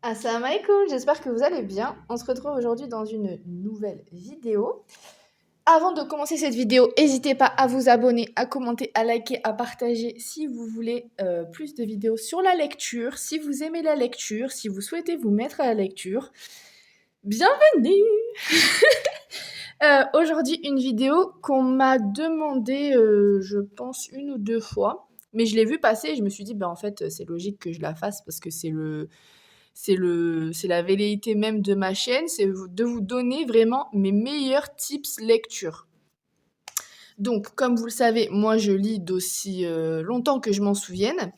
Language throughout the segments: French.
Assalamu alaikum, j'espère que vous allez bien. On se retrouve aujourd'hui dans une nouvelle vidéo. Avant de commencer cette vidéo, n'hésitez pas à vous abonner, à commenter, à liker, à partager si vous voulez plus de vidéos sur la lecture, si vous aimez la lecture, si vous souhaitez vous mettre à la lecture. Bienvenue. Aujourd'hui, une vidéo qu'on m'a demandé, je pense, une ou deux fois. Mais je l'ai vue passer et je me suis dit, en fait, c'est logique que je la fasse parce que c'est la velléité même de ma chaîne, c'est de vous donner vraiment mes meilleurs tips lecture. Donc, comme vous le savez, moi je lis d'aussi longtemps que je m'en souvienne.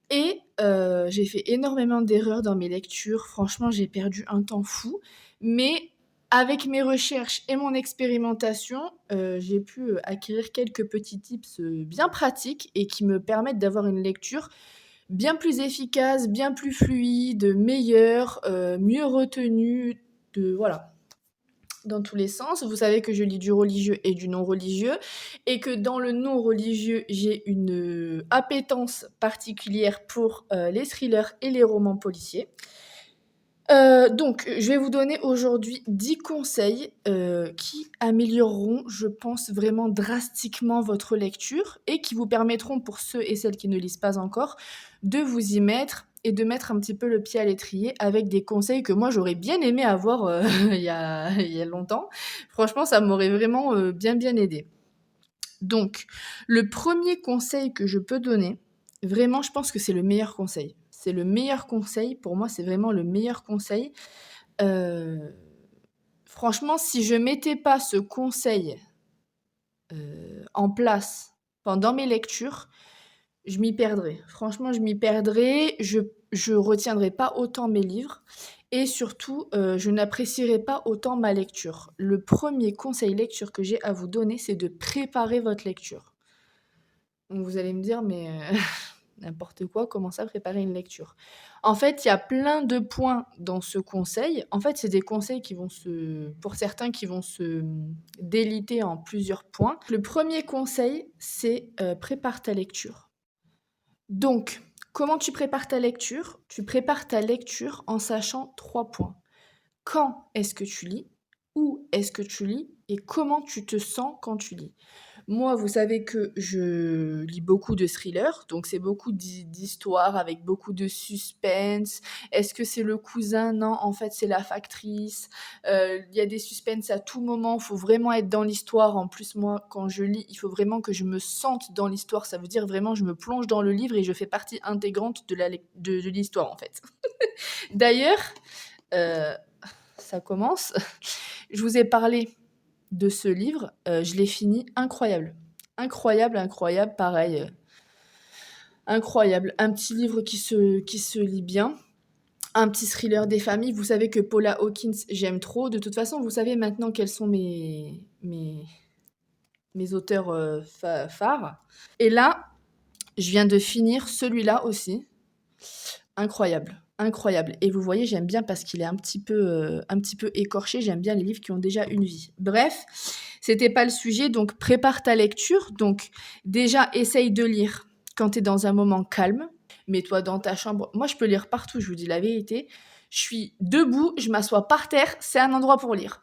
Et j'ai fait énormément d'erreurs dans mes lectures. Franchement, j'ai perdu un temps fou. Mais avec mes recherches et mon expérimentation, j'ai pu acquérir quelques petits tips bien pratiques et qui me permettent d'avoir une lecture bien plus efficace, bien plus fluide, meilleure, mieux retenue, voilà, dans tous les sens. Vous savez que je lis du religieux et du non religieux et que dans le non religieux, j'ai une appétence particulière pour les thrillers et les romans policiers. Donc, je vais vous donner aujourd'hui 10 conseils qui amélioreront, je pense, vraiment drastiquement votre lecture et qui vous permettront, pour ceux et celles qui ne lisent pas encore, de vous y mettre et de mettre un petit peu le pied à l'étrier avec des conseils que moi j'aurais bien aimé avoir il y a longtemps. Franchement, ça m'aurait vraiment bien aidé. Donc, le premier conseil que je peux donner, vraiment, je pense que c'est le meilleur conseil. C'est le meilleur conseil, pour moi, c'est vraiment le meilleur conseil. Franchement, si je mettais pas ce conseil en place pendant mes lectures, je m'y perdrais. Franchement, je m'y perdrais, je retiendrais pas autant mes livres et surtout, je n'apprécierais pas autant ma lecture. Le premier conseil lecture que j'ai à vous donner, c'est de préparer votre lecture. Donc vous allez me dire: «Mais n'importe quoi, comment ça préparer une lecture?» En fait, il y a plein de points dans ce conseil. En fait, c'est des conseils qui vont pour certains, qui vont se déliter en plusieurs points. Le premier conseil, c'est, prépare ta lecture. Donc, comment tu prépares ta lecture? Tu prépares ta lecture en sachant 3 points. Quand est-ce que tu lis? Où est-ce que tu lis? Et comment tu te sens quand tu lis? Moi, vous savez que je lis beaucoup de thrillers, donc c'est beaucoup d'histoires avec beaucoup de suspense. Est-ce que c'est le cousin? Non, en fait, c'est la factrice. Il y a des suspens à tout moment, faut vraiment être dans l'histoire. En plus, moi, quand je lis, il faut vraiment que je me sente dans l'histoire. Ça veut dire vraiment je me plonge dans le livre et je fais partie intégrante de l'histoire, en fait. D'ailleurs, heu, ça commence. Je vous ai parlé de ce livre, je l'ai fini, incroyable. Incroyable, incroyable, pareil, incroyable. Un petit livre qui se lit bien, un petit thriller des familles. Vous savez que Paula Hawkins, j'aime trop. De toute façon, vous savez maintenant quels sont mes auteurs, phares. Et là, je viens de finir celui-là aussi. Incroyable, incroyable. Et vous voyez, j'aime bien parce qu'il est un petit peu écorché. J'aime bien les livres qui ont déjà une vie. Bref, c'était pas le sujet. Donc, prépare ta lecture. Donc, déjà, essaye de lire quand tu es dans un moment calme. Mets-toi dans ta chambre. Moi, je peux lire partout, je vous dis la vérité. Je suis debout, je m'assois par terre. C'est un endroit pour lire.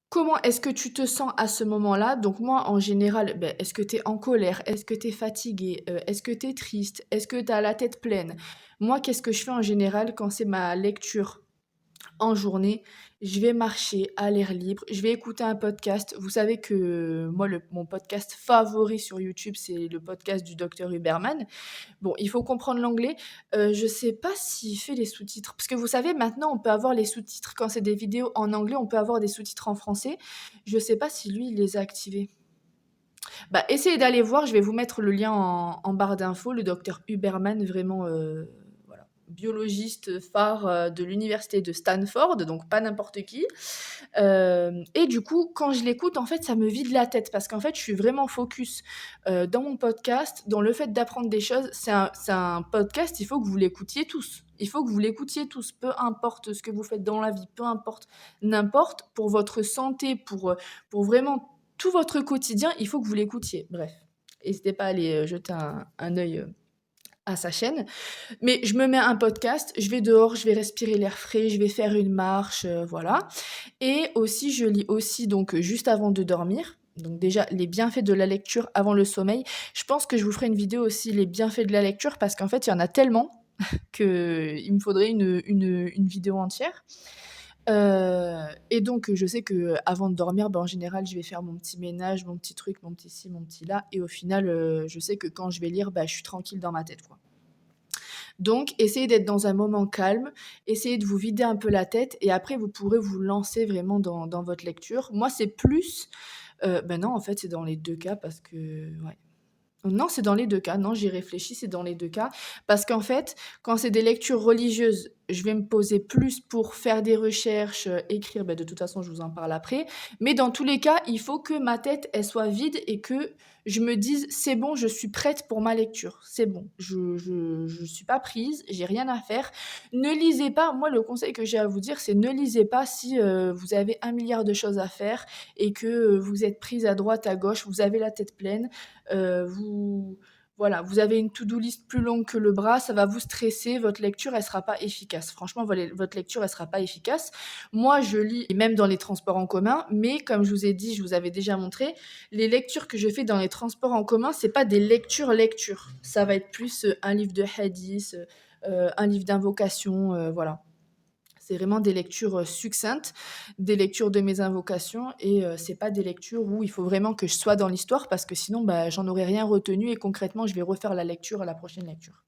Comment est-ce que tu te sens à ce moment-là? Donc moi, en général, est-ce que tu es en colère? Est-ce que tu es fatigué? Est-ce que tu es triste? Est-ce que tu as la tête pleine? Moi, qu'est-ce que je fais en général quand c'est ma lecture en journée? Je vais marcher à l'air libre, je vais écouter un podcast. Vous savez que moi, mon podcast favori sur YouTube, c'est le podcast du docteur Huberman. Bon, il faut comprendre l'anglais. Je sais pas s'il fait les sous-titres. Parce que vous savez, maintenant, on peut avoir les sous-titres. Quand c'est des vidéos en anglais, on peut avoir des sous-titres en français. Je sais pas si lui, il les a activés. Essayez d'aller voir. Je vais vous mettre le lien en barre d'infos. Le docteur Huberman, vraiment, voilà, biologiste phare de l'université de Stanford, donc pas n'importe qui. Et du coup, quand je l'écoute, en fait, ça me vide la tête parce qu'en fait, je suis vraiment focus dans mon podcast, dans le fait d'apprendre des choses. C'est un podcast, il faut que vous l'écoutiez tous. Il faut que vous l'écoutiez tous, peu importe ce que vous faites dans la vie, peu importe, n'importe, pour votre santé, pour vraiment tout votre quotidien, il faut que vous l'écoutiez. Bref, n'hésitez pas à aller jeter un œil à sa chaîne. Mais je me mets un podcast, je vais dehors, je vais respirer l'air frais, je vais faire une marche, voilà. Et aussi, je lis aussi donc juste avant de dormir. Donc déjà, les bienfaits de la lecture avant le sommeil. Je pense que je vous ferai une vidéo aussi, les bienfaits de la lecture, parce qu'en fait, il y en a tellement qu'il me faudrait une vidéo entière. Et donc, je sais que avant de dormir, en général, je vais faire mon petit ménage, mon petit truc, mon petit ci, mon petit là. Et au final, je sais que quand je vais lire, je suis tranquille dans ma tête, quoi. Donc, essayez d'être dans un moment calme, essayez de vous vider un peu la tête et après vous pourrez vous lancer vraiment dans votre lecture. Moi, c'est plus non, en fait, c'est dans les 2 cas parce que ouais. Non, c'est dans les 2 cas. Non, j'y réfléchis, c'est dans les 2 cas. Parce qu'en fait, quand c'est des lectures religieuses, je vais me poser plus pour faire des recherches, écrire, de toute façon, je vous en parle après. Mais dans tous les cas, il faut que ma tête, elle soit vide et que je me dise: «C'est bon, je suis prête pour ma lecture. C'est bon, je suis pas prise, j'ai rien à faire». Ne lisez pas, moi, le conseil que j'ai à vous dire, c'est ne lisez pas si, vous avez 1 milliard de choses à faire et que, vous êtes prise à droite, à gauche, vous avez la tête pleine. Vous voilà, vous avez une to-do list plus longue que le bras, ça va vous stresser, votre lecture, elle sera pas efficace. Franchement, votre lecture, elle sera pas efficace. Moi, je lis, et même dans les transports en commun, mais comme je vous ai dit, je vous avais déjà montré, les lectures que je fais dans les transports en commun, c'est pas des lectures. Ça va être plus un livre de hadith, un livre d'invocation, voilà. C'est vraiment des lectures succinctes, des lectures de mes invocations et c'est pas des lectures où il faut vraiment que je sois dans l'histoire parce que sinon, j'en aurais rien retenu et concrètement, je vais refaire la lecture à la prochaine lecture.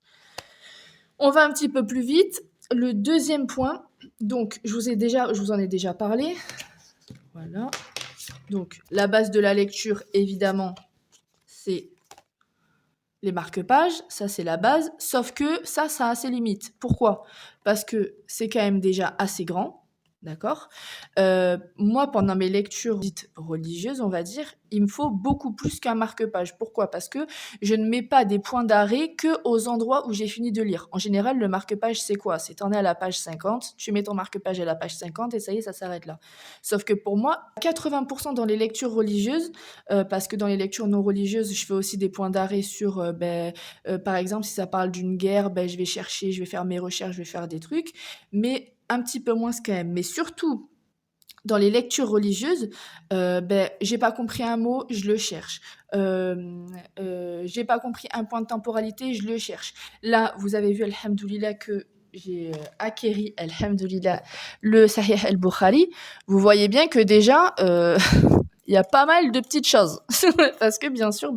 On va un petit peu plus vite. Le deuxième point, donc je vous en ai déjà parlé. Voilà. Donc la base de la lecture, évidemment, c'est les marque-pages, ça c'est la base, sauf que ça a ses limites. Pourquoi? Parce que c'est quand même déjà assez grand, d'accord? Moi, pendant mes lectures dites religieuses, on va dire, il me faut beaucoup plus qu'un marque-page. Pourquoi? Parce que je ne mets pas des points d'arrêt qu'aux endroits où j'ai fini de lire. En général, le marque-page, c'est quoi? C'est t'en es à la page 50, tu mets ton marque-page à la page 50 et ça y est, ça s'arrête là. Sauf que pour moi, 80% dans les lectures religieuses, parce que dans les lectures non religieuses, je fais aussi des points d'arrêt sur, par exemple, si ça parle d'une guerre, je vais chercher, je vais faire mes recherches, je vais faire des trucs, mais un petit peu moins quand même. Mais surtout, dans les lectures religieuses, j'ai pas compris un mot, je le cherche. J'ai pas compris un point de temporalité, je le cherche. Là, vous avez vu, alhamdoulilah, que j'ai acquéri, alhamdoulilah, le Sahih al-Bukhari. Vous voyez bien que déjà, il y a pas mal de petites choses. Parce que bien sûr,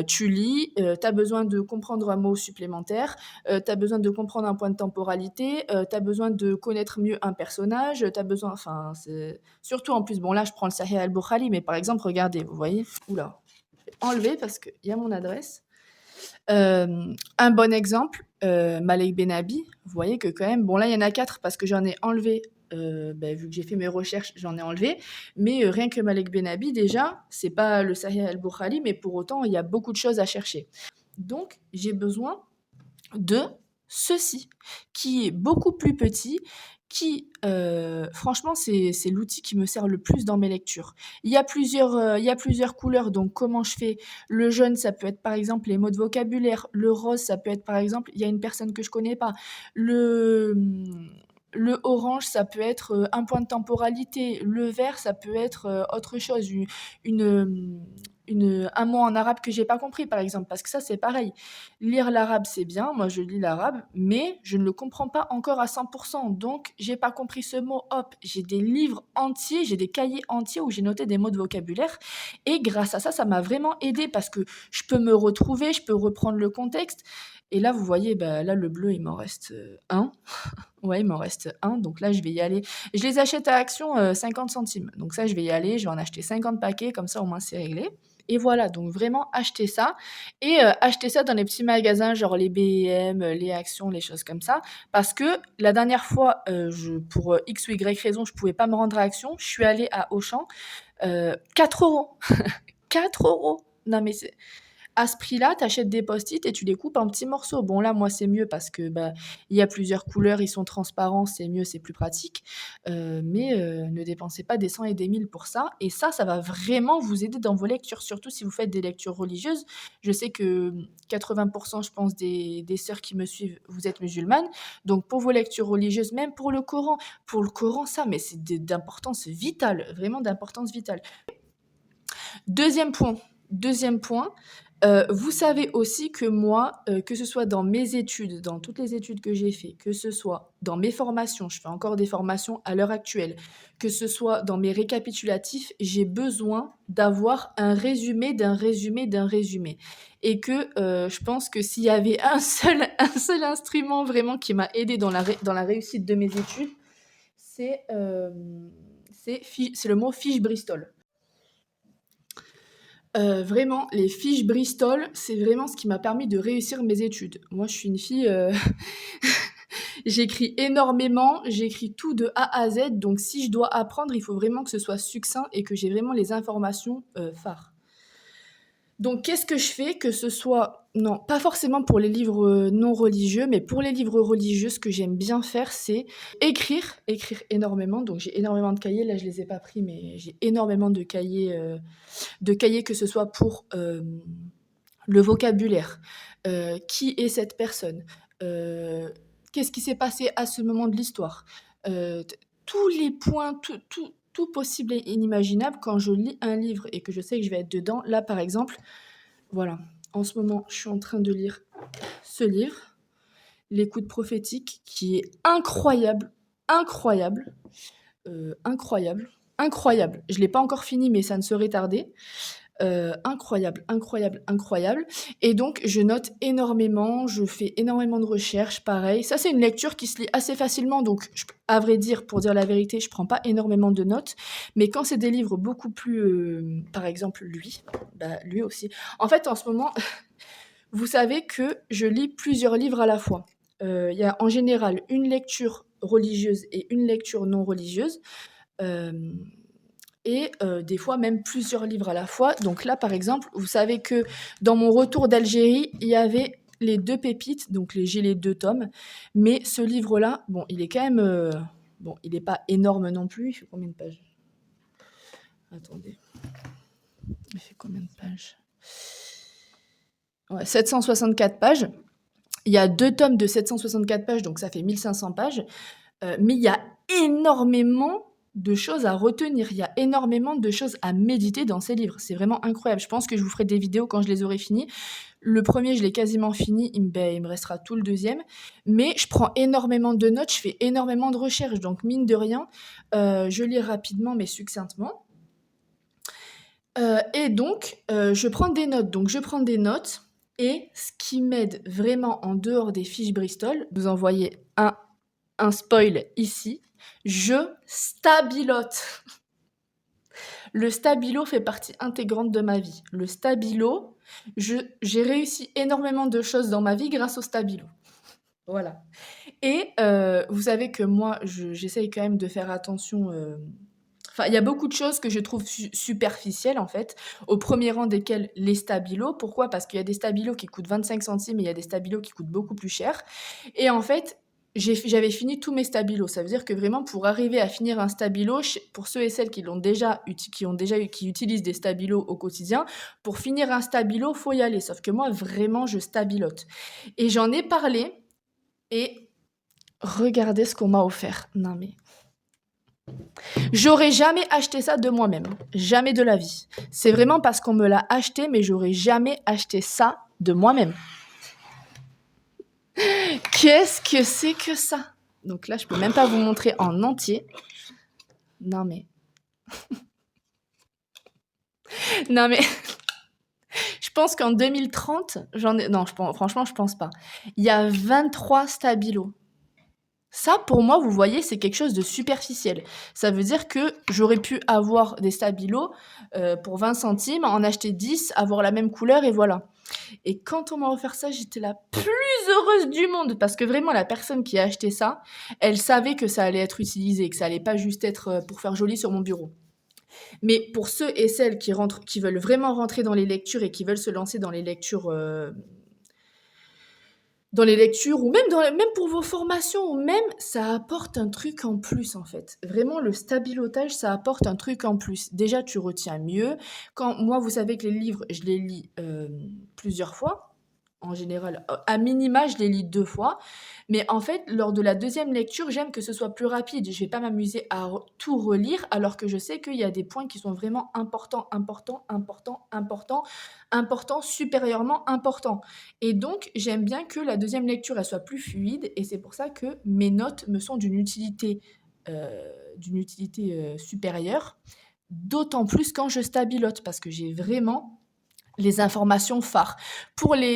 tu lis, tu as besoin de comprendre un mot supplémentaire, tu as besoin de comprendre un point de temporalité, tu as besoin de connaître mieux un personnage, tu as besoin, enfin, c'est surtout en plus, bon là, je prends le Sahih al-Bukhari, mais par exemple, regardez, vous voyez, oula, je vais enlever parce qu'il y a mon adresse. Un bon exemple, Malik Benabi, vous voyez que quand même, bon là, il y en a 4 parce que j'en ai enlevé, vu que j'ai fait mes recherches, j'en ai enlevé, mais rien que Malik Benabi, déjà, c'est pas le Sahih al-Bukhari, mais pour autant, il y a beaucoup de choses à chercher. Donc, j'ai besoin de ceci, qui est beaucoup plus petit, qui, franchement, c'est l'outil qui me sert le plus dans mes lectures. Il y a plusieurs couleurs, donc comment je fais? Le jaune, ça peut être, par exemple, les mots de vocabulaire. Le rose, ça peut être, par exemple, il y a une personne que je connais pas. Le orange, ça peut être, un point de temporalité. Le vert, ça peut être, autre chose, une, un mot en arabe que j'ai pas compris, par exemple, parce que ça, c'est pareil. Lire l'arabe, c'est bien, moi je lis l'arabe, mais je ne le comprends pas encore à 100%. Donc, j'ai pas compris ce mot, hop, j'ai des livres entiers, j'ai des cahiers entiers où j'ai noté des mots de vocabulaire. Et grâce à ça, ça m'a vraiment aidé parce que je peux me retrouver, je peux reprendre le contexte. Et là, vous voyez, là, le bleu, il m'en reste un. Ouais, il m'en reste un. Donc là, je vais y aller. Je les achète à Action 50 centimes. Donc ça, je vais y aller. Je vais en acheter 50 paquets. Comme ça, au moins, c'est réglé. Et voilà, donc vraiment acheter ça et acheter ça dans les petits magasins genre les B&M, les Action, les choses comme ça. Parce que la dernière fois, pour X ou Y raison, je pouvais pas me rendre à Action. Je suis allée à Auchan, 4 €. 4 €! Non mais c'est À ce prix-là, tu achètes des post-it et tu les coupes en petits morceaux. Bon là, moi, c'est mieux parce que, bah, il y a plusieurs couleurs, ils sont transparents, c'est mieux, c'est plus pratique. Mais ne dépensez pas des 100 et des 1000 pour ça et ça va vraiment vous aider dans vos lectures, surtout si vous faites des lectures religieuses. Je sais que, 80 je pense des sœurs qui me suivent, vous êtes musulmanes, donc pour vos lectures religieuses, même pour le Coran, ça, mais c'est d'importance vitale, vraiment d'importance vitale. Deuxième point, deuxième point, vous savez aussi que moi, que ce soit dans mes études, dans toutes les études que j'ai fait, que ce soit dans mes formations, je fais encore des formations à l'heure actuelle, que ce soit dans mes récapitulatifs, j'ai besoin d'avoir un résumé d'un résumé d'un résumé et que, je pense que s'il y avait un seul un seul instrument vraiment qui m'a aidée dans la réussite de mes études, c'est le mot fiche Bristol. Vraiment, les fiches Bristol, c'est vraiment ce qui m'a permis de réussir mes études. Moi, je suis une fille, j'écris énormément, j'écris tout de A à Z, donc si je dois apprendre, il faut vraiment que ce soit succinct et que j'ai vraiment les informations, phares. Donc qu'est-ce que je fais? Que ce soit non, pas forcément pour les livres, non religieux, mais pour les livres religieux, ce que j'aime bien faire, c'est écrire énormément. Donc j'ai énormément de cahiers, là je les ai pas pris, mais j'ai énormément de cahiers que ce soit pour le vocabulaire, qui est cette personne, qu'est-ce qui s'est passé à ce moment de l'histoire, tous les points, tout possible et inimaginable quand je lis un livre et que je sais que je vais être dedans. Là, par exemple, voilà, en ce moment, je suis en train de lire ce livre, L'écoute prophétique, qui est incroyable, incroyable, incroyable, incroyable. Je ne l'ai pas encore fini, mais ça ne saurait tarder. Incroyable, incroyable, incroyable. Et donc, je note énormément, je fais énormément de recherches, pareil. Ça, c'est une lecture qui se lit assez facilement, donc à vrai dire, pour dire la vérité, je prends pas énormément de notes. Mais quand c'est des livres beaucoup plus, par exemple, lui aussi. En fait, en ce moment, vous savez que je lis plusieurs livres à la fois. Il y a en général une lecture religieuse et une lecture non religieuse. Et des fois même plusieurs livres à la fois. Donc là, par exemple, vous savez que dans mon retour d'Algérie, il y avait les 2 pépites, donc j'ai les 2 tomes. Mais ce livre-là, bon, il est quand même, bon, il n'est pas énorme non plus. Il fait combien de pages? Attendez. Il fait combien de pages? Ouais, 764 pages. Il y a 2 tomes de 764 pages, donc ça fait 1500 pages. Mais il y a énormément de choses à retenir. Il y a énormément de choses à méditer dans ces livres. C'est vraiment incroyable. Je pense que je vous ferai des vidéos quand je les aurai finis. Le premier, je l'ai quasiment fini. Il me restera tout le deuxième. Mais je prends énormément de notes. Je fais énormément de recherches. Donc, mine de rien, je lis rapidement mais succinctement. Et donc, je prends des notes. Donc, je prends des notes. Et ce qui m'aide vraiment en dehors des fiches Bristol, vous envoyez un spoil ici, je stabilote. Le stabilo fait partie intégrante de ma vie. Le stabilo, j'ai réussi énormément de choses dans ma vie grâce au stabilo. Voilà. Et vous savez que moi, j'essaye quand même de faire attention. Enfin, il y a beaucoup de choses que je trouve superficielles, en fait, au premier rang desquelles les stabilos. Pourquoi? Parce qu'il y a des stabilos qui coûtent 25 centimes et il y a des stabilos qui coûtent beaucoup plus cher. Et en fait, j'avais fini tous mes stabilos. Ça veut dire que vraiment, pour arriver à finir un stabilo, pour ceux et celles qui utilisent des stabilos au quotidien, pour finir un stabilo, faut y aller. Sauf que moi, vraiment, je stabilote. Et j'en ai parlé et regardez ce qu'on m'a offert. Non mais... J'aurais jamais acheté ça de moi-même. Jamais de la vie. C'est vraiment parce qu'on me l'a acheté, mais j'aurais jamais acheté ça de moi-même. Qu'est-ce que c'est que ça? Donc là, je peux même pas vous montrer en entier. Non mais... non mais... je pense qu'en 2030, franchement, je pense pas. Il y a 23 stabilos. Ça, pour moi, vous voyez, c'est quelque chose de superficiel. Ça veut dire que j'aurais pu avoir des stabilos pour 20 centimes, en acheter 10, avoir la même couleur et voilà. Et quand on m'a offert ça, j'étais la plus heureuse du monde parce que vraiment, la personne qui a acheté ça, elle savait que ça allait être utilisé, que ça allait pas juste être pour faire joli sur mon bureau. Mais pour ceux et celles qui veulent vraiment rentrer dans les lectures et qui veulent se lancer dans les lectures ou même pour vos formations, ou même ça apporte un truc en plus en fait. Vraiment, le stabilotage, ça apporte un truc en plus. Déjà, tu retiens mieux. Quand moi, vous savez que les livres, je les lis plusieurs fois. En général, à minima, je les lis 2 fois. Mais en fait, lors de la deuxième lecture, j'aime que ce soit plus rapide. Je vais pas m'amuser à tout relire, alors que je sais qu'il y a des points qui sont vraiment importants, importants, importants, importants, importants, supérieurement importants. Et donc, j'aime bien que la deuxième lecture, elle soit plus fluide, et c'est pour ça que mes notes me sont d'une utilité supérieure, d'autant plus quand je stabilote, parce que j'ai vraiment les informations phares. Pour la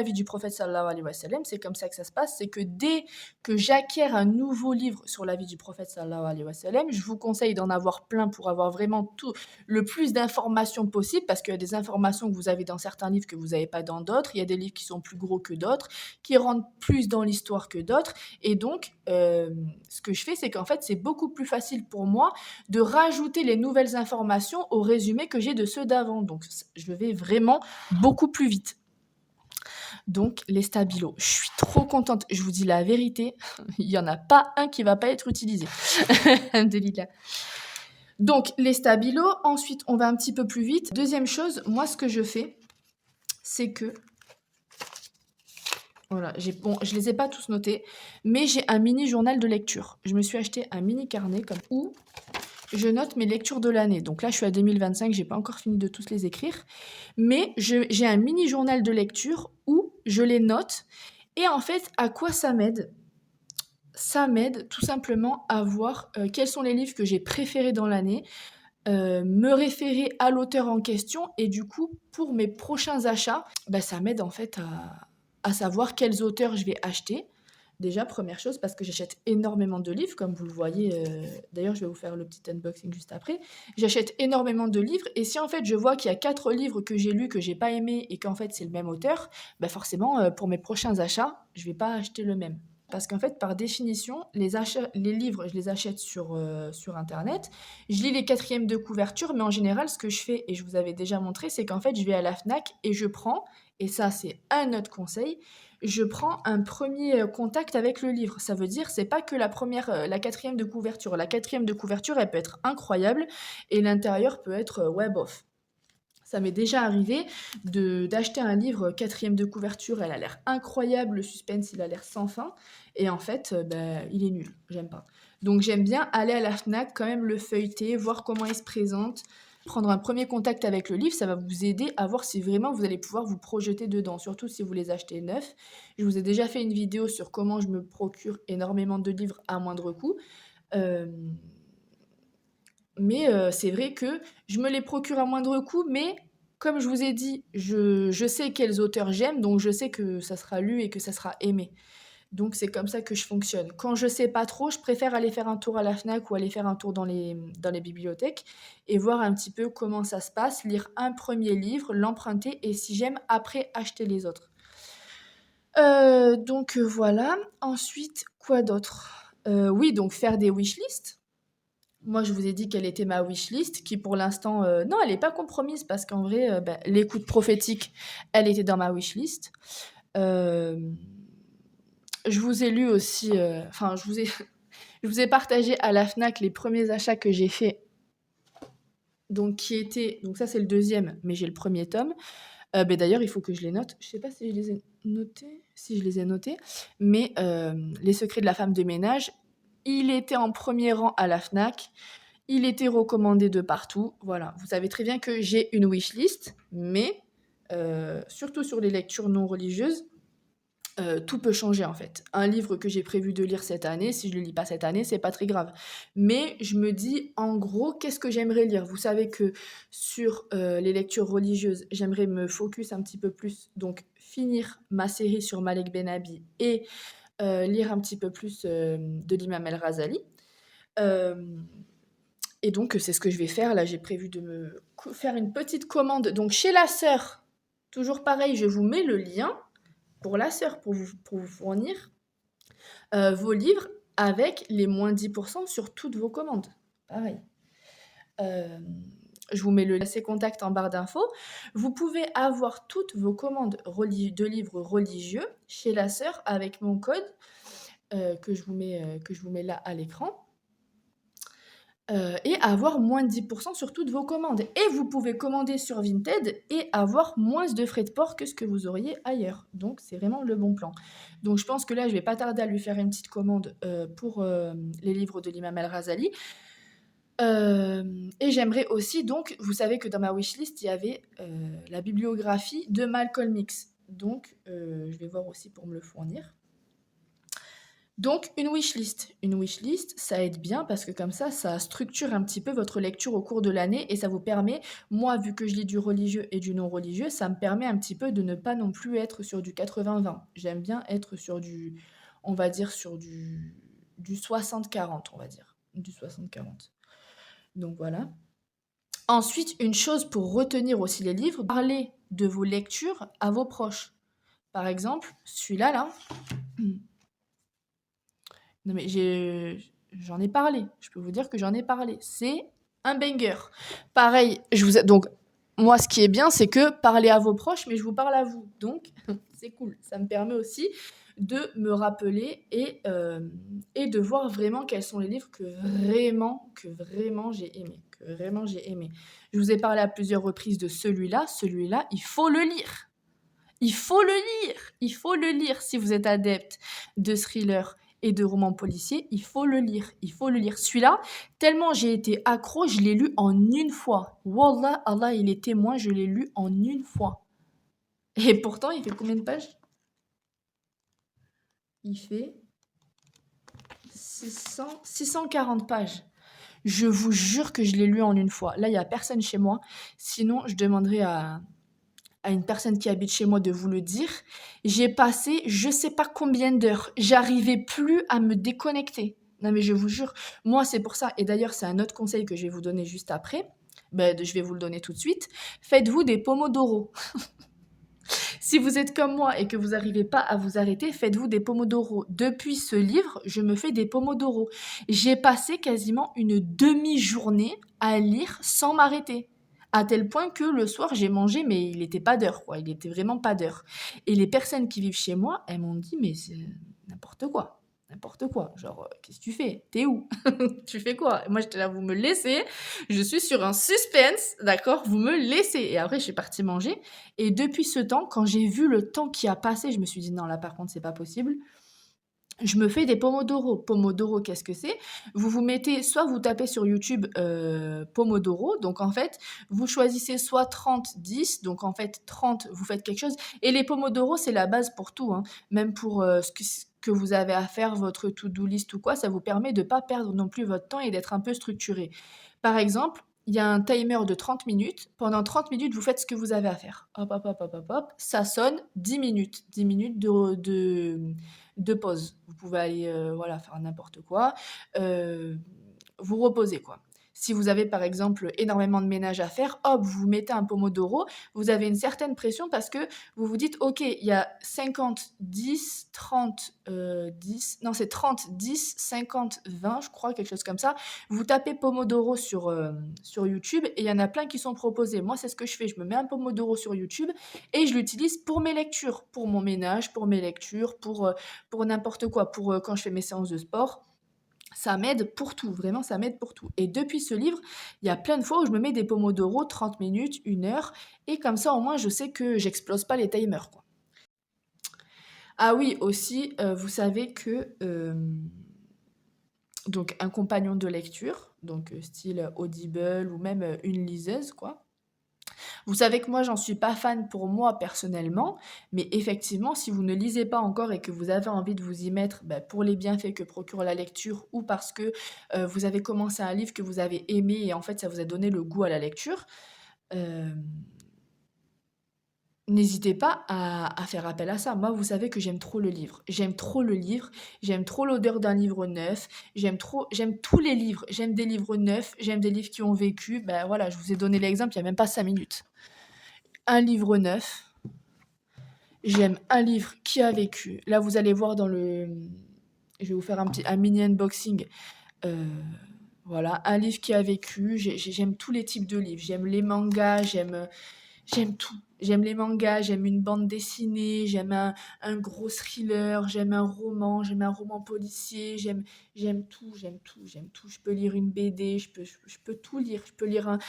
vie du prophète sallallahu alayhi wa sallam, c'est comme ça que ça se passe, c'est que dès que j'acquiers un nouveau livre sur la vie du prophète sallallahu alayhi wa sallam, je vous conseille d'en avoir plein pour avoir vraiment tout, le plus d'informations possible, parce qu'il y a des informations que vous avez dans certains livres que vous n'avez pas dans d'autres, il y a des livres qui sont plus gros que d'autres, qui rentrent plus dans l'histoire que d'autres, et donc ce que je fais, c'est qu'en fait, c'est beaucoup plus facile pour moi de rajouter les nouvelles informations au résumé que j'ai de ceux d'avant. Donc, je vais vraiment beaucoup plus vite. Donc, les stabilos, je suis trop contente. Je vous dis la vérité, il n'y en a pas un qui ne va pas être utilisé. Alhamdoulilah. Donc, les stabilos. Ensuite, on va un petit peu plus vite. Deuxième chose, moi, ce que je fais, c'est que... Voilà, je les ai pas tous notés, mais j'ai un mini journal de lecture. Je me suis acheté un mini carnet où je note mes lectures de l'année. Donc là, je suis à 2025, j'ai pas encore fini de tous les écrire, mais j'ai un mini journal de lecture où je les note. Et en fait, à quoi ça m'aide? Ça m'aide tout simplement à voir quels sont les livres que j'ai préférés dans l'année, me référer à l'auteur en question, et du coup, pour mes prochains achats, ça m'aide en fait à savoir quels auteurs je vais acheter. Déjà, première chose, parce que j'achète énormément de livres, comme vous le voyez. D'ailleurs, je vais vous faire le petit unboxing juste après. J'achète énormément de livres, et si en fait je vois qu'il y a 4 livres que j'ai lus que j'ai pas aimé et qu'en fait c'est le même auteur, forcément pour mes prochains achats, je vais pas acheter le même. Parce qu'en fait, par définition, les livres, je les achète sur Internet. Je lis les quatrièmes de couverture, mais en général, ce que je fais, et je vous avais déjà montré, c'est qu'en fait, je vais à la Fnac et je prends, et ça c'est un autre conseil, je prends un premier contact avec le livre. Ça veut dire, c'est pas que la quatrième de couverture. La quatrième de couverture, elle peut être incroyable, et l'intérieur peut être bof. Ça m'est déjà arrivé d'acheter un livre quatrième de couverture, elle a l'air incroyable, le suspense, il a l'air sans fin, et en fait, il est nul, j'aime pas. Donc j'aime bien aller à la Fnac, quand même le feuilleter, voir comment il se présente, prendre un premier contact avec le livre, ça va vous aider à voir si vraiment vous allez pouvoir vous projeter dedans, surtout si vous les achetez neufs. Je vous ai déjà fait une vidéo sur comment je me procure énormément de livres à moindre coût. Mais c'est vrai que je me les procure à moindre coût, mais comme je vous ai dit, je sais quels auteurs j'aime, donc je sais que ça sera lu et que ça sera aimé. Donc c'est comme ça que je fonctionne. Quand je sais pas trop, je préfère aller faire un tour à la Fnac ou aller faire un tour dans les bibliothèques et voir un petit peu comment ça se passe, lire un premier livre, l'emprunter, et si j'aime, après acheter les autres. Donc voilà. Ensuite, quoi d'autre? Oui, donc faire des wishlists. Moi, je vous ai dit quelle était ma wishlist, qui pour l'instant, non, elle n'est pas compromise, parce qu'en vrai, l'écoute prophétique, elle était dans ma wishlist. Je vous ai lu aussi, enfin, je vous ai partagé à la Fnac les premiers achats que j'ai faits. Donc ça c'est le deuxième, mais j'ai le premier tome. D'ailleurs, il faut que je les note. Je sais pas si je les ai notés. Si je les ai notés, mais Les secrets de la femme de ménage, il était en premier rang à la Fnac. Il était recommandé de partout. Voilà, vous savez très bien que j'ai une wishlist, mais surtout sur les lectures non religieuses, tout peut changer en fait. Un livre que j'ai prévu de lire cette année, si je le lis pas cette année, c'est pas très grave. Mais je me dis, en gros, qu'est-ce que j'aimerais lire? Vous savez que sur les lectures religieuses, j'aimerais me focus un petit peu plus, donc finir ma série sur Malek Benabi et lire un petit peu plus de l'imam El-Razali. Et donc, c'est ce que je vais faire. Là, j'ai prévu de me faire une petite commande. Donc, chez la sœur, toujours pareil, je vous mets le lien pour la sœur pour vous fournir vos livres avec les moins 10% sur toutes vos commandes. Pareil. Je vous mets ses contacts en barre d'infos. Vous pouvez avoir toutes vos commandes de livres religieux chez la sœur avec mon code que je vous mets là à l'écran. Et avoir moins de 10% sur toutes vos commandes. Et vous pouvez commander sur Vinted et avoir moins de frais de port que ce que vous auriez ailleurs. Donc, c'est vraiment le bon plan. Donc, je pense que là, je vais pas tarder à lui faire une petite commande pour les livres de l'imam Al-Razali. Et j'aimerais aussi, donc, vous savez que dans ma wishlist, il y avait la bibliographie de Malcolm X. Donc, je vais voir aussi pour me le fournir. Donc, une wishlist. Une wishlist, ça aide bien parce que comme ça structure un petit peu votre lecture au cours de l'année et ça vous permet, moi, vu que je lis du religieux et du non religieux, ça me permet un petit peu de ne pas non plus être sur du 80-20. J'aime bien être sur on va dire, sur du 60-40, on va dire. Du 60-40. Donc voilà. Ensuite, une chose pour retenir aussi les livres, parlez de vos lectures à vos proches. Par exemple, celui-là, là. Non mais j'en ai parlé. Je peux vous dire que j'en ai parlé. C'est un banger. Pareil, donc moi ce qui est bien c'est que parlez à vos proches mais je vous parle à vous. Donc c'est cool. Ça me permet aussi de me rappeler et de voir vraiment quels sont les livres que vraiment j'ai aimé. Je vous ai parlé à plusieurs reprises de celui-là. Celui-là, il faut le lire. Il faut le lire. Il faut le lire si vous êtes adepte de thriller et de romans policiers. Il faut le lire. Il faut le lire. Celui-là, tellement j'ai été accro, je l'ai lu en une fois. Wallah, Allah, il est témoin, je l'ai lu en une fois. Et pourtant, il fait combien de pages? Il fait 640 pages. Je vous jure que je l'ai lu en une fois. Là, il n'y a personne chez moi. Sinon, je demanderai à une personne qui habite chez moi de vous le dire. J'ai passé je sais pas combien d'heures. J'arrivais plus à me déconnecter. Non mais je vous jure, moi c'est pour ça. Et d'ailleurs, c'est un autre conseil que je vais vous donner juste après. Je vais vous le donner tout de suite. Faites-vous des pomodoro. Si vous êtes comme moi et que vous n'arrivez pas à vous arrêter, faites-vous des pomodoro. Depuis ce livre, je me fais des pomodoro. J'ai passé quasiment une demi-journée à lire sans m'arrêter. À tel point que le soir, j'ai mangé, mais il n'était pas d'heure, quoi. Il n'était vraiment pas d'heure. Et les personnes qui vivent chez moi, elles m'ont dit, mais c'est n'importe quoi. N'importe quoi. Genre, qu'est-ce que tu fais? T'es où? Tu fais quoi? Et moi, j'étais là, vous me laissez. Je suis sur un suspense, d'accord? Vous me laissez. Et après, je suis partie manger. Et depuis ce temps, quand j'ai vu le temps qui a passé, je me suis dit, non, là, par contre, c'est pas possible. Je me fais des pomodoro. Pomodoro, qu'est-ce que c'est? Vous vous mettez, soit vous tapez sur YouTube pomodoro, donc en fait, vous choisissez soit 30-10, donc en fait 30, vous faites quelque chose. Et les pomodoro, c'est la base pour tout, hein. Même pour ce que vous avez à faire, votre to-do list ou quoi, ça vous permet de ne pas perdre non plus votre temps et d'être un peu structuré. Par exemple, il y a un timer de 30 minutes. Pendant 30 minutes, vous faites ce que vous avez à faire. Hop, hop, hop, hop, hop, hop. Ça sonne 10 minutes. 10 minutes de pause. Vous pouvez aller voilà, faire n'importe quoi. Vous reposez, quoi. Si vous avez par exemple énormément de ménage à faire, hop, vous mettez un pomodoro, vous avez une certaine pression parce que vous vous dites, ok, il y a 50, 10, 30, 10, non c'est 30, 10, 50, 20, je crois, quelque chose comme ça. Vous tapez pomodoro sur YouTube et il y en a plein qui sont proposés. Moi, c'est ce que je fais, je me mets un pomodoro sur YouTube et je l'utilise pour mes lectures, pour mon ménage, pour mes lectures, pour n'importe quoi, pour quand je fais mes séances de sport. Ça m'aide pour tout, vraiment ça m'aide pour tout. Et depuis ce livre, il y a plein de fois où je me mets des pomodoro, 30 minutes, 1 heure, et comme ça au moins je sais que j'explose pas les timers, quoi. Ah oui, aussi, vous savez que donc un compagnon de lecture, donc style Audible ou même une liseuse, quoi. Vous savez que moi, j'en suis pas fan pour moi personnellement, mais effectivement, si vous ne lisez pas encore et que vous avez envie de vous y mettre pour les bienfaits que procure la lecture ou parce que vous avez commencé un livre que vous avez aimé et en fait ça vous a donné le goût à la lecture, euh, n'hésitez pas à faire appel à ça. Moi, vous savez que j'aime trop le livre. J'aime trop le livre. J'aime trop l'odeur d'un livre neuf. J'aime tous les livres. J'aime des livres neufs. J'aime des livres qui ont vécu. Ben voilà, je vous ai donné l'exemple il n'y a même pas 5 minutes. Un livre neuf. J'aime un livre qui a vécu. Là, vous allez voir dans le... Je vais vous faire un mini unboxing. Euh, Voilà, un livre qui a vécu. J'aime tous les types de livres. J'aime les mangas, j'aime tout. J'aime les mangas, j'aime une bande dessinée, j'aime un gros thriller, j'aime un roman policier, j'aime tout, j'aime tout, j'aime tout. Je peux lire une BD, je peux tout lire. Je peux lire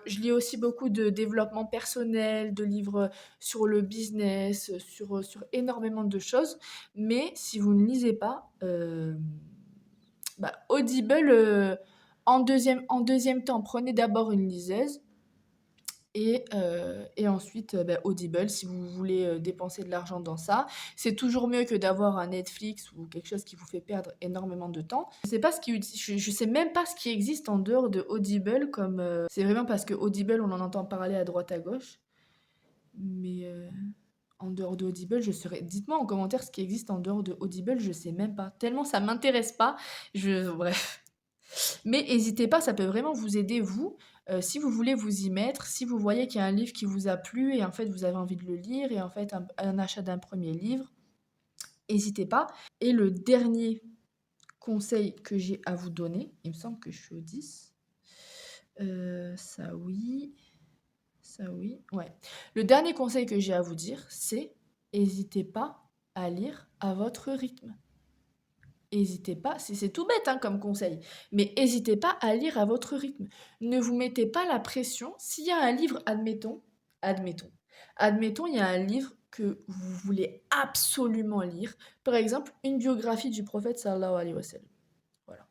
je lis aussi beaucoup de développement personnel, de livres sur le business, sur énormément de choses. Mais si vous ne lisez pas, bah, Audible, en deuxième temps, prenez d'abord une liseuse et ensuite, bah, Audible si vous voulez dépenser de l'argent dans ça. C'est toujours mieux que d'avoir un Netflix ou quelque chose qui vous fait perdre énormément de temps. Je sais même pas ce qui existe en dehors de Audible comme. C'est vraiment parce que Audible, on en entend parler à droite à gauche. Mais en dehors de Audible, je serais. Dites-moi en commentaire ce qui existe en dehors de Audible, je sais même pas. Tellement ça m'intéresse pas. Bref. Mais n'hésitez pas, ça peut vraiment vous aider, vous, si vous voulez vous y mettre, si vous voyez qu'il y a un livre qui vous a plu et en fait vous avez envie de le lire et en fait un achat d'un premier livre, n'hésitez pas. Et le dernier conseil que j'ai à vous donner, il me semble que je suis au 10. Ça oui, ça oui, ouais. Le dernier conseil que j'ai à vous dire, c'est n'hésitez pas à lire à votre rythme. Hésitez pas, c'est tout bête hein, comme conseil, mais n'hésitez pas à lire à votre rythme. Ne vous mettez pas la pression. S'il y a un livre, admettons, admettons, il y a un livre que vous voulez absolument lire, par exemple, une biographie du prophète sallallahu alayhi wa sallam. Voilà.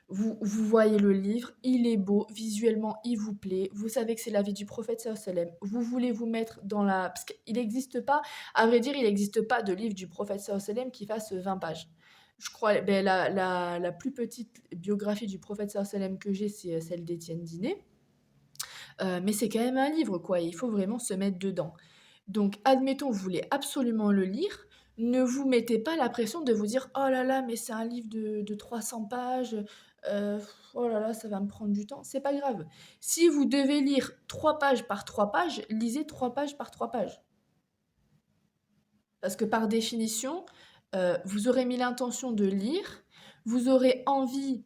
Vous voyez le livre, il est beau, visuellement il vous plaît, vous savez que c'est la vie du prophète sallallahu alayhi wa sallam, vous voulez vous mettre dans la. Parce qu'il n'existe pas, à vrai dire, il n'existe pas de livre du prophète sallallahu alayhi wa sallam qui fasse 20 pages. Je crois, ben, la plus petite biographie du prophète sallallahu alayhi wa sallam que j'ai, c'est celle d'Étienne Dinet. Mais c'est quand même un livre, quoi, et il faut vraiment se mettre dedans. Donc, admettons, vous voulez absolument le lire, ne vous mettez pas la pression de vous dire oh là là, mais c'est un livre de 300 pages, oh là là, ça va me prendre du temps. C'est pas grave. Si vous devez lire 3 pages par 3 pages, lisez 3 pages par 3 pages. Parce que par définition, vous aurez mis l'intention de lire, vous aurez envie,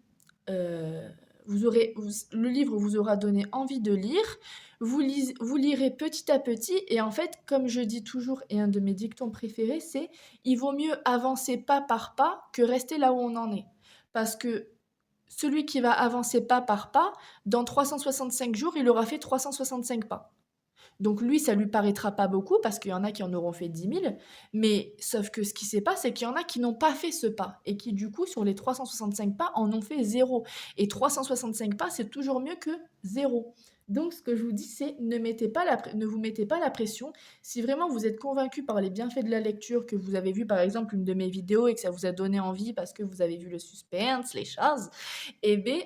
euh, le livre vous aura donné envie de lire, vous lirez petit à petit, et en fait, comme je dis toujours, et un de mes dictons préférés, c'est il vaut mieux avancer pas par pas que rester là où on en est. Parce que celui qui va avancer pas par pas, dans 365 jours, il aura fait 365 pas. Donc lui, ça lui paraîtra pas beaucoup parce qu'il y en a qui en auront fait 10 000, mais sauf que ce qui se passe, c'est qu'il y en a qui n'ont pas fait ce pas et qui du coup, sur les 365 pas, en ont fait zéro. Et 365 pas, c'est toujours mieux que zéro. Donc ce que je vous dis, c'est ne vous mettez pas la pression. Si vraiment vous êtes convaincu par les bienfaits de la lecture, que vous avez vu par exemple une de mes vidéos et que ça vous a donné envie parce que vous avez vu le suspense, les choses, eh bien,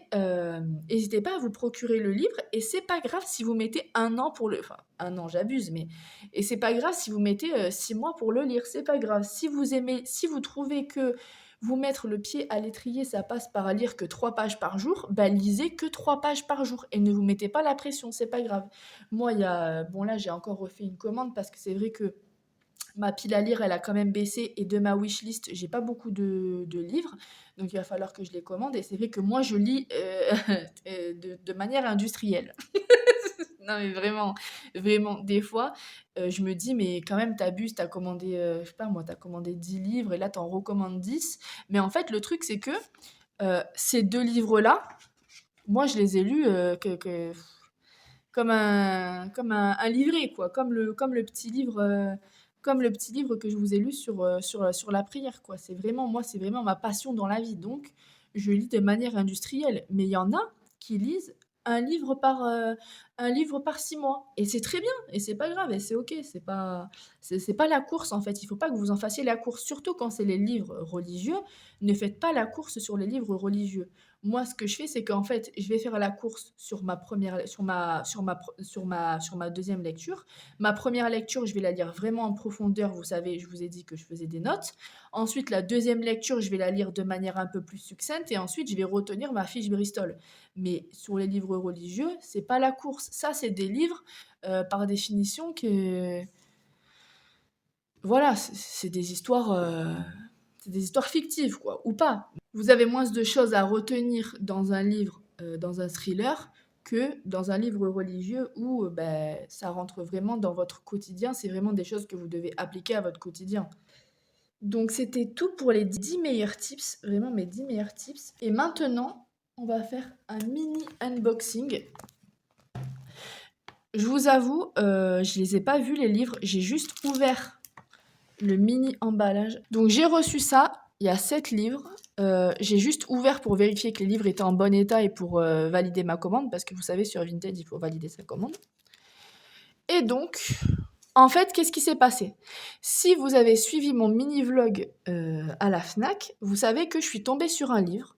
n'hésitez pas à vous procurer le livre et c'est pas grave si vous mettez un an pour le. Enfin, un an, j'abuse, mais. Et c'est pas grave si vous mettez 6 mois pour le lire, c'est pas grave. Si vous aimez, si vous trouvez que vous mettre le pied à l'étrier, ça passe par lire que 3 pages par jour, bah lisez que 3 pages par jour et ne vous mettez pas la pression, c'est pas grave. Moi, il y a. Bon, là, j'ai encore refait une commande parce que c'est vrai que ma pile à lire, elle a quand même baissé et de ma wishlist, j'ai pas beaucoup de livres, donc il va falloir que je les commande. Et c'est vrai que moi, je lis de manière industrielle. Non, mais vraiment, vraiment, des fois, je me dis, mais quand même, t'abuses, t'as commandé, je sais pas moi, t'as commandé 10 livres et là, t'en recommandes 10. Mais en fait, le truc, c'est que ces deux livres-là, moi, je les ai lus comme un livret, quoi, comme le petit livre que je vous ai lu sur la prière, quoi. C'est vraiment ma passion dans la vie. Donc, je lis de manière industrielle. Mais il y en a qui lisent un livre par, euh, un livre par 6 mois. Et c'est très bien, et c'est pas grave, et c'est ok. C'est pas la course, en fait. Il faut pas que vous en fassiez la course. Surtout quand c'est les livres religieux, ne faites pas la course sur les livres religieux. Moi, ce que je fais, c'est qu'en fait, je vais faire la course sur ma deuxième lecture. Ma première lecture, je vais la lire vraiment en profondeur. Vous savez, je vous ai dit que je faisais des notes. Ensuite, la deuxième lecture, je vais la lire de manière un peu plus succincte. Et ensuite, je vais retenir ma fiche Bristol. Mais sur les livres religieux, c'est pas la course. Ça, c'est des livres, par définition, que voilà, c'est des histoires fictives, quoi, ou pas. Vous avez moins de choses à retenir dans un livre dans un thriller que dans un livre religieux où ça rentre vraiment dans votre quotidien. C'est vraiment des choses que vous devez appliquer à votre quotidien. Donc c'était tout pour les 10 meilleurs tips, vraiment mes 10 meilleurs tips. Et maintenant, on va faire un mini unboxing. Je vous avoue, je les ai pas vus les livres, j'ai juste ouvert le mini emballage. Donc j'ai reçu ça, il y a 7 livres. J'ai juste ouvert pour vérifier que les livres étaient en bon état et pour valider ma commande, parce que vous savez, sur Vinted, il faut valider sa commande. Et donc, en fait, qu'est-ce qui s'est passé? Si vous avez suivi mon mini-vlog à la FNAC, vous savez que je suis tombée sur un livre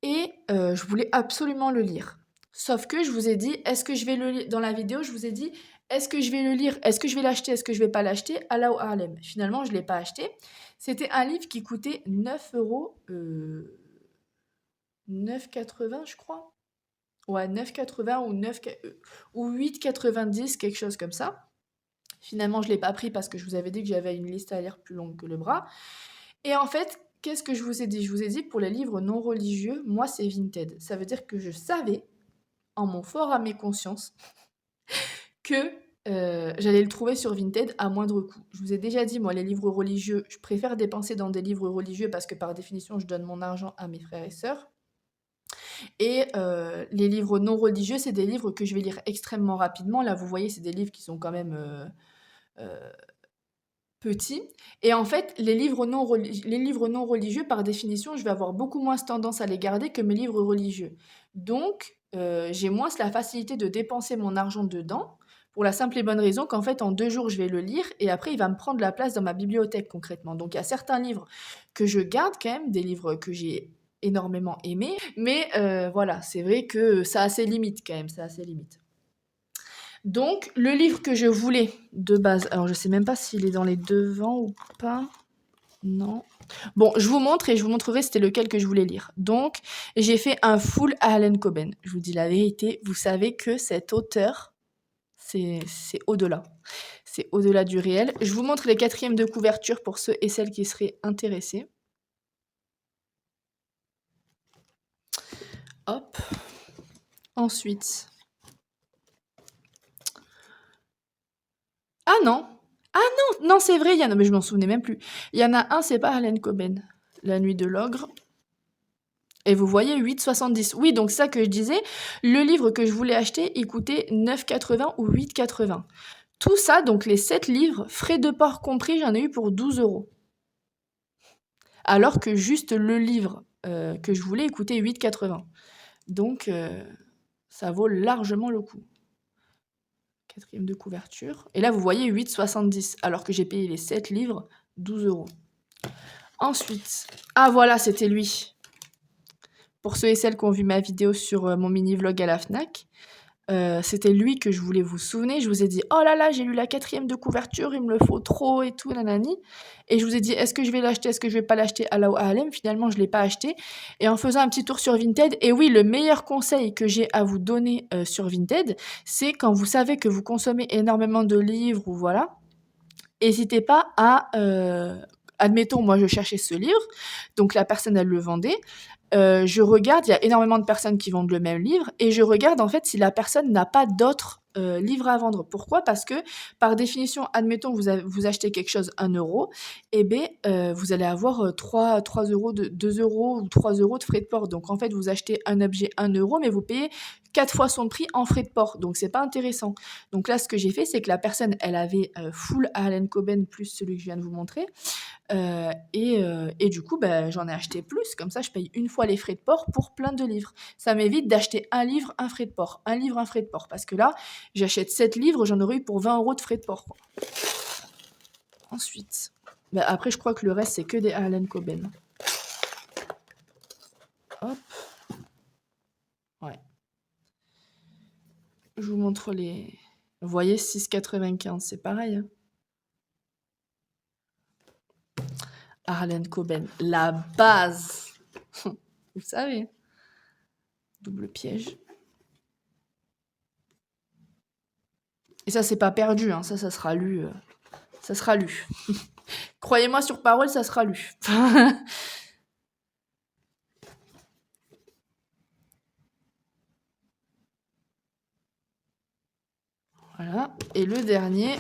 et je voulais absolument le lire. Sauf que je vous ai dit, est-ce que je vais le lire? Dans la vidéo, je vous ai dit, est-ce que je vais le lire? Est-ce que je vais l'acheter? Est-ce que je vais pas l'acheter? Allahu A'lam. Finalement, je ne l'ai pas acheté. C'était un livre qui coûtait 9 euros, 9,80 je crois. Ouais, 9,80 ou 8,90, quelque chose comme ça. Finalement, je ne l'ai pas pris parce que je vous avais dit que j'avais une liste à lire plus longue que le bras. Et en fait, qu'est-ce que je vous ai dit? Je vous ai dit, pour les livres non religieux, moi, c'est Vinted. Ça veut dire que je savais, en mon fort à mes consciences, que j'allais le trouver sur Vinted à moindre coût. Je vous ai déjà dit, moi, les livres religieux, je préfère dépenser dans des livres religieux parce que par définition, je donne mon argent à mes frères et sœurs. Et les livres non religieux, c'est des livres que je vais lire extrêmement rapidement. Là, vous voyez, c'est des livres qui sont quand même petits. Et en fait, les livres non religieux, par définition, je vais avoir beaucoup moins tendance à les garder que mes livres religieux. Donc, j'ai moins la facilité de dépenser mon argent dedans, pour la simple et bonne raison qu'en fait, en 2 jours, je vais le lire et après, il va me prendre la place dans ma bibliothèque concrètement. Donc, il y a certains livres que je garde quand même, des livres que j'ai énormément aimés, mais voilà, c'est vrai que ça a ses limites quand même, ça a ses limites. Donc, le livre que je voulais de base, alors je sais même pas s'il est dans les devants ou pas. Non. Bon, je vous montre et je vous montrerai c'était lequel que je voulais lire. Donc, j'ai fait un full Harlan Coben. Je vous dis la vérité, vous savez que cet auteur, c'est au-delà. C'est au-delà du réel. Je vous montre les 4e de couverture pour ceux et celles qui seraient intéressés. Hop. Ensuite. Ah non! Ah non! Non, c'est vrai, il y en a, mais je m'en souvenais même plus. Il y en a un, c'est pas Harlan Coben. La nuit de l'ogre. Et vous voyez, 8,70. Oui, donc ça que je disais, le livre que je voulais acheter, il coûtait 9,80 ou 8,80. Tout ça, donc les 7 livres, frais de port compris, j'en ai eu pour 12 euros. Alors que juste le livre que je voulais, il coûtait 8,80. Donc, ça vaut largement le coup. 4e de couverture. Et là, vous voyez, 8,70. Alors que j'ai payé les 7 livres, 12 euros. Ensuite, ah voilà, c'était lui. Pour ceux et celles qui ont vu ma vidéo sur mon mini-vlog à la FNAC, c'était lui que je voulais vous souvenir. Je vous ai dit, oh là là, j'ai lu la 4e de couverture, il me le faut trop et tout, nanani. Et je vous ai dit, est-ce que je vais l'acheter, est-ce que je vais pas l'acheter? Allahu A'lam. Finalement, je l'ai pas acheté. Et en faisant un petit tour sur Vinted, et oui, le meilleur conseil que j'ai à vous donner sur Vinted, c'est quand vous savez que vous consommez énormément de livres ou voilà, n'hésitez pas à... admettons, moi, je cherchais ce livre, donc la personne, elle le vendait. Je regarde, il y a énormément de personnes qui vendent le même livre et je regarde en fait si la personne n'a pas d'autres livres à vendre. Pourquoi? Parce que par définition, admettons vous achetez quelque chose 1 euro, et bien vous allez avoir 3 euros, 2 euros ou 3 euros de frais de port. Donc en fait, vous achetez un objet 1 euro, mais vous payez 4 fois son prix en frais de port. Donc c'est pas intéressant. Donc là, ce que j'ai fait, c'est que la personne, elle avait full Harlan Coben plus celui que je viens de vous montrer. Et du coup, j'en ai acheté plus. Comme ça, je paye une fois les frais de port pour plein de livres. Ça m'évite d'acheter un livre, un frais de port. Un livre, un frais de port. Parce que là, j'achète 7 livres, j'en aurais eu pour 20 euros de frais de port, quoi. Ensuite, après, je crois que le reste, c'est que des Harlan Coben. Hop. Ouais. Je vous montre les... Vous voyez, 6,95, c'est pareil, hein. Harlan Coben, la base. Vous savez. Double piège. Et ça, c'est pas perdu, hein. Ça sera lu. Ça sera lu. Croyez-moi sur parole, ça sera lu. Et le dernier.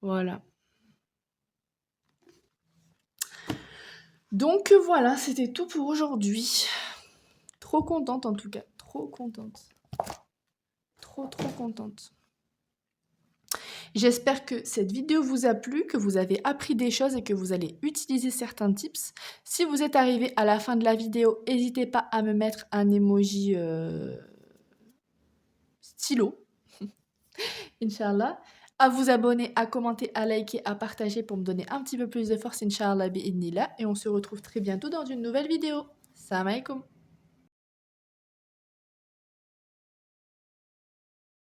Voilà. Donc voilà, c'était tout pour aujourd'hui. Trop contente en tout cas, trop contente. Trop contente. J'espère que cette vidéo vous a plu, que vous avez appris des choses et que vous allez utiliser certains tips. Si vous êtes arrivé à la fin de la vidéo, n'hésitez pas à me mettre un emoji stylo, Inch'Allah. À vous abonner, à commenter, à liker, à partager pour me donner un petit peu plus de force, Inch'Allah, bi'idnillah. Et on se retrouve très bientôt dans une nouvelle vidéo. Salam alaikum.